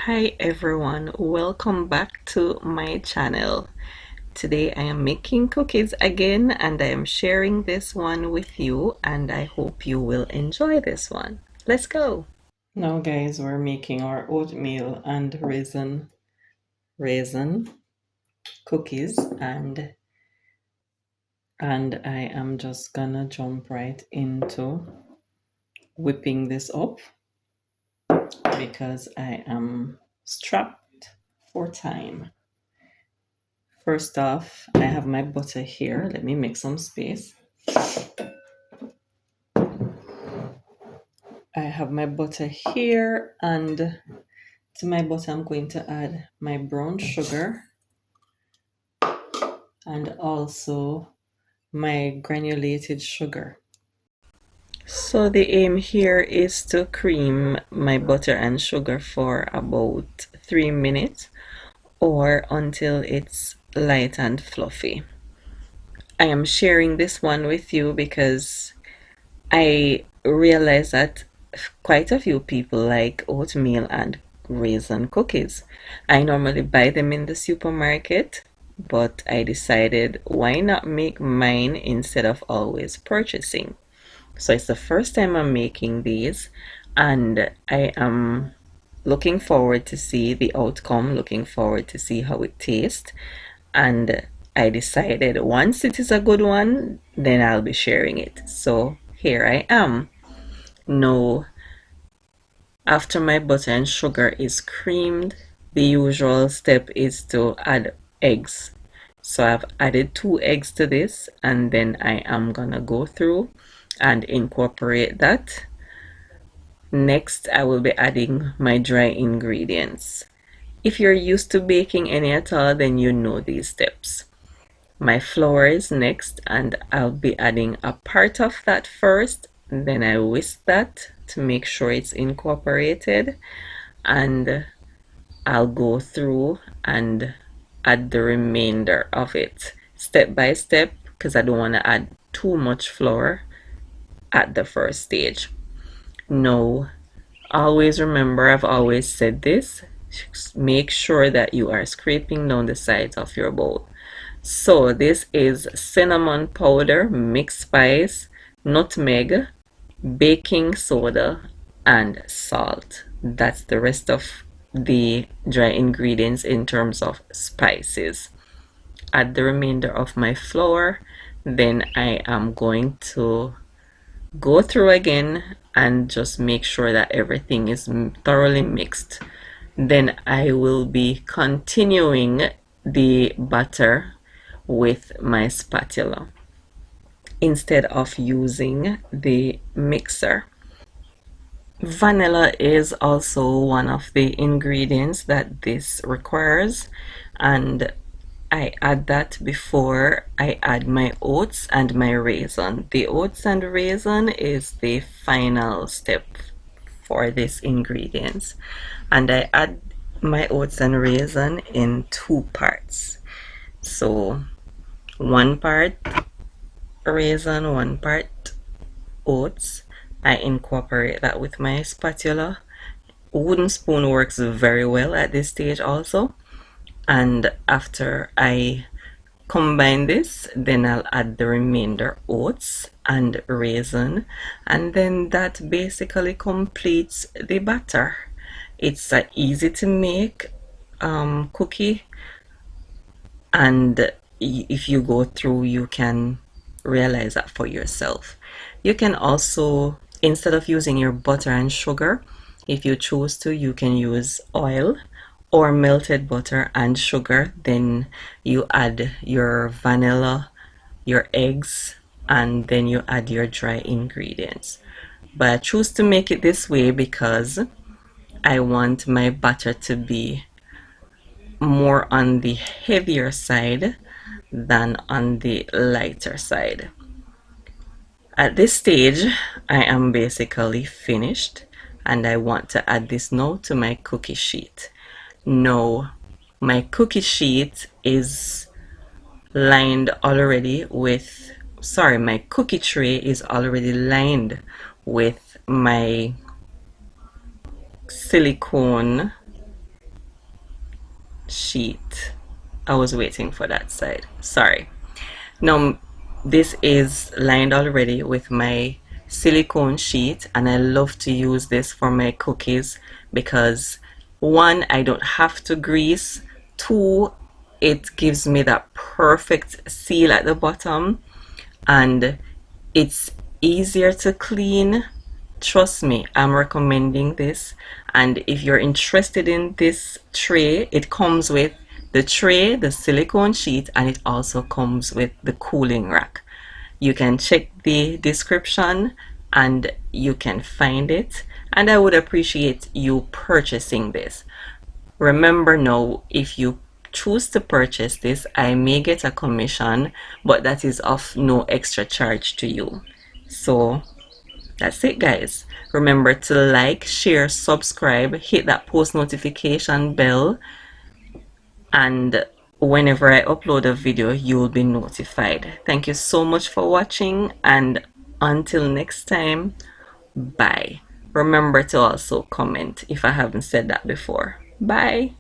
Hi everyone, welcome back to my channel. Today I am making cookies again and I am sharing this one with you and I hope you will enjoy this one. Let's go! Now guys, we're making our oatmeal and raisin cookies and I am just gonna jump right into whipping this up because I am strapped for time. First off, I have my butter here. Let me make some space. I have my butter here, and to my butter, I'm going to add my brown sugar and also my granulated sugar. So the aim here is to cream my butter and sugar for about 3 minutes or until it's light and fluffy. I am sharing this one with you because I realize that quite a few people like oatmeal and raisin cookies. I normally buy them in the supermarket, but I decided why not make mine instead of always purchasing. So it's the first time I'm making these, and I am looking forward to see the outcome, looking forward to see how it tastes. And I decided once it is a good one, then I'll be sharing it. So here I am. Now, after my butter and sugar is creamed, the usual step is to add eggs. So I've added 2 eggs to this, and then I am gonna go through and incorporate that. Next, I will be adding my dry ingredients. If you're used to baking any at all, then you know these steps. My flour is next, and I'll be adding a part of that first, then I whisk that to make sure it's incorporated, and I'll go through and add the remainder of it step by step because I don't want to add too much flour at the first stage. Now, always remember, I've always said this, make sure that you are scraping down the sides of your bowl. So this is cinnamon powder, mixed spice, nutmeg, baking soda, and salt. That's the rest of the dry ingredients in terms of spices. Add the remainder of my flour. Then I am going to go through again and just make sure that everything is thoroughly mixed. Then I will be continuing the batter with my spatula instead of using the mixer. Vanilla is also one of the ingredients that this requires, and I add that before I add my oats and my raisin. The oats and raisin is the final step for this ingredients, and I add my oats and raisin in 2 parts. So 1 part raisin, 1 part oats. I incorporate that with my spatula. Wooden spoon works very well at this stage also. And after I combine this, then I'll add the remainder oats and raisin, and then that basically completes the batter. It's a easy to make cookie, and if you go through, you can realize that for yourself. You can also, instead of using your butter and sugar, if you choose to, you can use oil or melted butter and sugar. Then you add your vanilla, your eggs, and then you add your dry ingredients. But I choose to make it this way because I want my batter to be more on the heavier side than on the lighter side. At this stage, I am basically finished, and I want to add this now to my cookie sheet. Now, my cookie sheet is lined already with, sorry, my cookie tray is already lined with my silicone sheet. I was waiting for that side, sorry. Now this is lined already with my silicone sheet, and I love to use this for my cookies because one, I don't have to grease, two, it gives me that perfect seal at the bottom, and it's easier to clean. Trust me, I'm recommending this. And if you're interested in this tray, it comes with the tray, the silicone sheet, and it also comes with the cooling rack. You can check the description and you can find it, and I would appreciate you purchasing this. Remember now, if you choose to purchase this, I may get a commission, but that is of no extra charge to you. So that's it, guys. Remember to like, share, subscribe, hit that post notification bell, and whenever I upload a video, you will be notified. Thank you so much for watching, and until next time, bye. Remember to also comment if I haven't said that before. Bye.